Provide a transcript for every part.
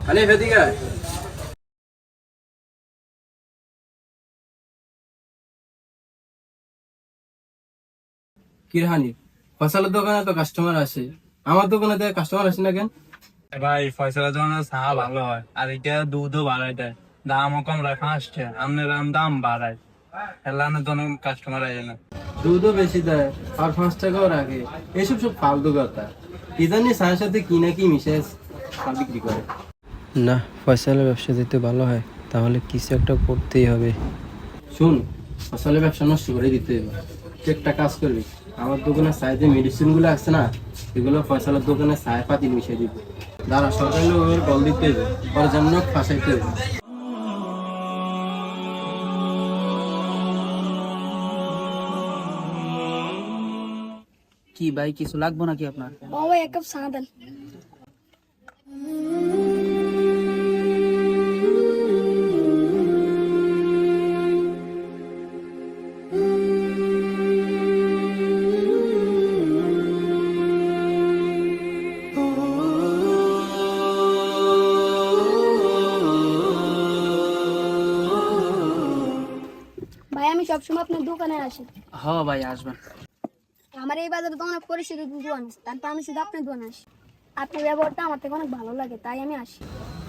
আরে এদিকে আয়। কি রে হানি, ফসলের দোকানে তো কাস্টমার আসে, আমার দোকানে তো কাস্টমার আসে না কেন? ভাই ফয়সালা দোকানের চা ভালো হয় আর এটা দুধও বাড়াই দেয়, দামও কম রাখা আসছে, আপনার দাম বাড়ায়, হেলানো তো কাস্টমার আসে না। দুধও বেশি দেয় আর 5 টাকাও রাখে। এসব সব ফালতু কথা। কি জানি চায়ের সাথে কি না কি মিশে চা বিক্রি করে। না, ফয়সালের ব্যবসা দিতে ভালো হয়, তাহলে কিছু একটা করতেই হবে। শুন, ফসলের ব্যবসা নষ্ট করে দিতে হবে। তুই একটা কাজ করবি, আমার দোকানে চায়ের যে মেডিসিন গুলো আছে না, এগুলো ফসলের দোকানে চায়ের পাতি মিশিয়ে দিবি। দাঁড়া, সরকারি লোকের কল দিতে হবে, ওর জন্য ফাঁসাইতে হবে। কি ভাই, কিছু লাগবো নাকি আপনার? ও ভাই, এক কাপ চা দেন। ভাই, আমি সবসময় আপনার দোকানে আসি। হ ভাই, আসবেন। আমার এই বাজারে তো অনেক পরিচিত দোকান আছে, তারপর আমি শুধু আপনার দোকানে আসি। আপনার ব্যবহারটা আমার থেকে অনেক ভালো লাগে, তাই আমি আসি।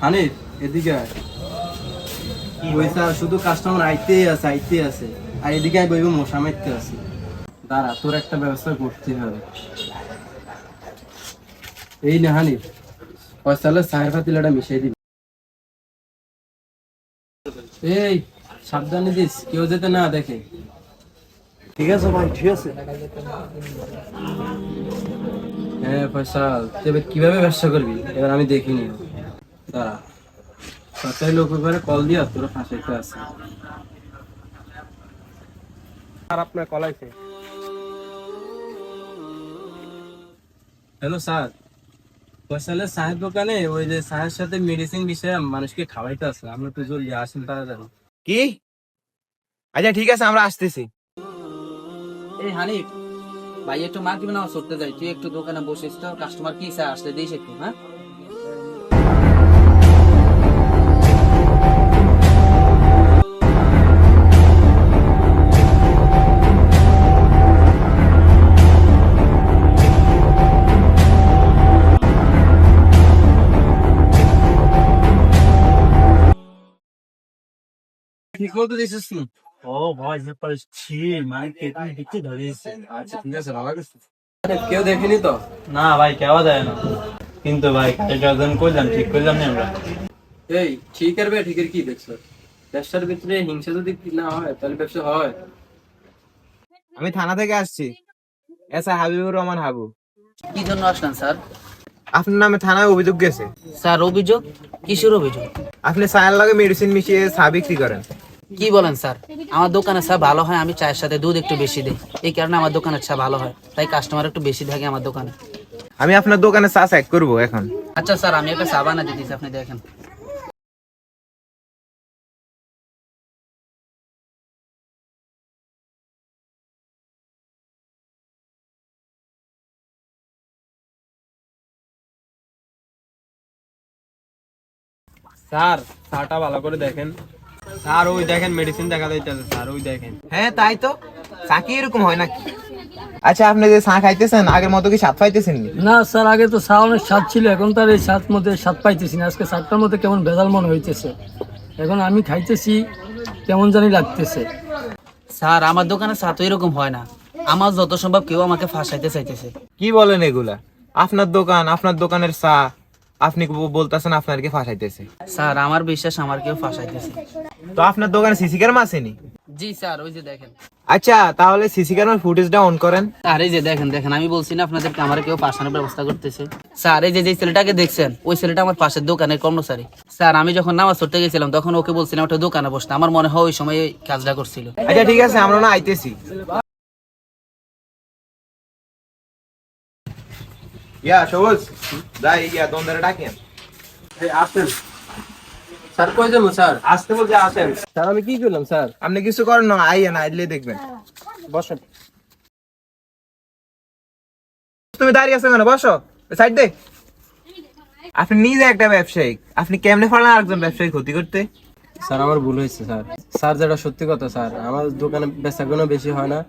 হানিফ, এদিকে আয়। পয়সা শুধু কাস্টমার আইতেই আছে আইতেই আছে, আর এদিকে আয় বইবে মশা মারতে আছে। দাঁড়া, তোর একটা ব্যবস্থা করতে হবে। এই না হানিফ, ফয়সালের চায়ের পাতিলাটা মিশিয়ে দিবি। এই, সাবধানে দিস, কেউ যেতে না দেখে। ঠিক আছে ভাই, ঠিক আছে। হ্যাঁ ফয়সাল, তুই এবার কিভাবে ব্যবসা করবি এবার আমি দেখিনি। দাঁড়া, সরকারি লোক করে কল দিয়া তোরা ফাঁসাইতে আছে। আর আপনার কলাইছে। হ্যালো স্যার, ফয়সালের চায়ের দোকানে ওই যে চায়ের সাথে মেডিসিন বিষয়ে মানুষকে খাওয়াইতে আছে, আমরা একটু জলদি আসেন তাড়াতাড়ি। কি? আচ্ছা ঠিক আছে, আমরা আসতেছি। এই হানিফ ভাই, একটু মার্কেট নামাজ করতে যাই, তুই একটু দোকানে বসিস তো, কাস্টমার কি চায় আসলে দিস একটু। হ্যাঁ, ঠিক মতো দিছিস না? ও ভাই, যে পারছি মানে কেটে দিতে ধরেছে। আচ্ছা ঠিক আছে, ভালো লাগছে। কেউ দেখেনি তো? না ভাই, কেওয়া যায় না, কিন্তু ভাই কাজটা করলাম, ঠিক করলাম না আমরা। এই ঠিক আর বে ঠিকের কি দেখছো? ব্যবসার ভিতরে হিংসা যদি না হয় তাহলে ব্যবসা হয়? আমি থানা থেকে আসছি, এসা হাবিবুর রহমান হাবু। কি জন্য আসলেন স্যার? আপনার নামে থানায় অভিযোগ গেছে। স্যার, অভিযোগ? কিসের অভিযোগ? আপনি চায়ের লাগে মেডিসিন মিশিয়ে চা বিক্রি করেন। কি বলেন স্যার? আমার দোকানে চা ভালো হয়, আমি চায়ের সাথে দুধ একটু বেশি দিই, এই কারণে আমার দোকানের চা ভালো হয়, তাই কাস্টমার একটু বেশি থাকে আমার দোকানে। আমি আপনার দোকানে চা চেক করবো এখন। আচ্ছা স্যার, আমি একটা চা বানা দিতেছি, আপনি দেখেন। স্যার চাটা ভালো করে দেখেন। স্যার ওই দেখেন মেডিসিন দেখা যাইতেছে, স্যার ওই দেখেন। হ্যাঁ তাই তো, চা কি এরকম হয় নাকি? আচ্ছা, আপনি যে চা খাইতেছেন আগের মতো কি স্বাদ পাইতেছেন? না স্যার, আগে তো চা অনেক স্বাদ ছিল, এখন তার এই স্বাদ মধ্যে স্বাদ পাইতেছি না। আজকে চারটার মধ্যে কেমন ভেজাল মনে হইতেছে, এখন আমি খাইতেছি কেমন জানি লাগতেছে। স্যার, আমার দোকানে চা তো এরকম হয় না, আমার যত সম্ভব কেউ আমাকে ফাঁসাইতে চাইতেছে। কি বলেন এগুলা? আপনার দোকান, আপনার দোকানের চা, আপনি বলতেছেন আপনার কি ফাঁসাইতেছে? স্যার, আমার বিশ্বাস আমার কেউ ফাঁসাইতেছে। তো আপনার দোকানে সিসি ক্যামেরা আসেনি? জি স্যার, ওই যে দেখেন। আচ্ছা, তাহলে সিসি ক্যামেরার ফুটেজটা অন করেন। স্যার, এই যে দেখেন দেখেন, আমি বলছি না আপনাদেরকে আমার কেউ ফাঁসানোর ব্যবস্থা করতেছে। স্যার, এই যে যে ছেলেটাকে দেখছেন, ওই ছেলেটা আমার পাশের দোকানের কর্মচারী। স্যার, আমি যখন নামাজ পড়তে গেছিলাম তখন ওকে বলছিলাম একটা দোকানে বসতে, আমার মনে হয় ওই সময় এই কাজটা করছিল। আচ্ছা ঠিক আছে, আমরা না আইতেছি। ইয়া সবুজ, যাই ইয়া দন্দরে ডাকেন। এই আসেন স্যার, কই যাবো স্যার? আসতে বলছে আসেন। স্যার আমি কি করলাম স্যার? আপনি কিছু করেন না, আইয়া না আইলে দেখবেন। বসেন। তুমি দাঁড়িয়ে আছো কেন? বসো, সাইড দে। আপনি নিজে একটা ব্যবসায়ী, আপনি কেমনে পারলেন আরেকজন ব্যবসায়ী ক্ষতি করতে? স্যার আমার ভুল হয়েছে স্যার। স্যার যেটা সত্যি কথা স্যার, আমার দোকানে বেচাকেনা বেশি হয় না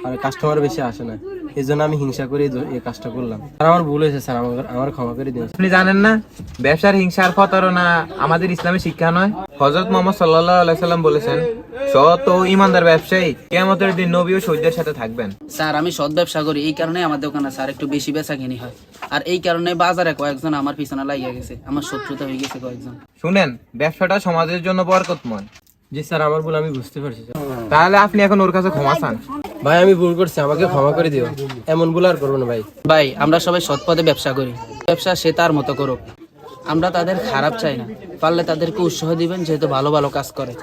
আর কাস্টমার বেশি আসে না, এই জন্য আমি হিংসা করে এই কাজটা করলাম। আর আমার ভুল হয়েছে স্যার, আমার ক্ষমা করে দিন। আপনি জানেন না ব্যবসার হিংসা আর প্রতারণা আমাদের ইসলামে শিক্ষা নয়? হযরত মুহাম্মদ সাল্লাল্লাহু আলাইহি সাল্লাম বলেছেন, সৎ ও ঈমানদার ব্যবসায়ী কিয়ামতের দিন নবী ও শহীদদের সাথে থাকবেন। স্যার আমি সৎ ব্যবসা করি, এই কারণে আমার দোকানে স্যার একটু বেশি বেচা কিনি হয়, আর এই কারণে বাজারে কয়েকজন আমার পিছনে লাগিয়ে গেছে, আমার শত্রুতা হয়ে গেছে কয়েকজন। শুনেন, ব্যবসাটা সমাজের জন্য বরকতময়। জি স্যার, আমার ভুল, আমি বুঝতে পারছি স্যার। তাহলে আপনি এখন ওর কাছে ক্ষমা চান। ভাই আমি ভুল করছি, আমাকে ক্ষমা করে দিও, এমন ভুল আর করবো না ভাই। ভাই আমরা সবাই সৎ পথে ব্যবসা করি, ব্যবসা সে তার মতো করুক, আমরা তাদের খারাপ চাই না, পারলে তাদেরকে উৎসাহ দিবেন যেহেতু ভালো ভালো কাজ করে।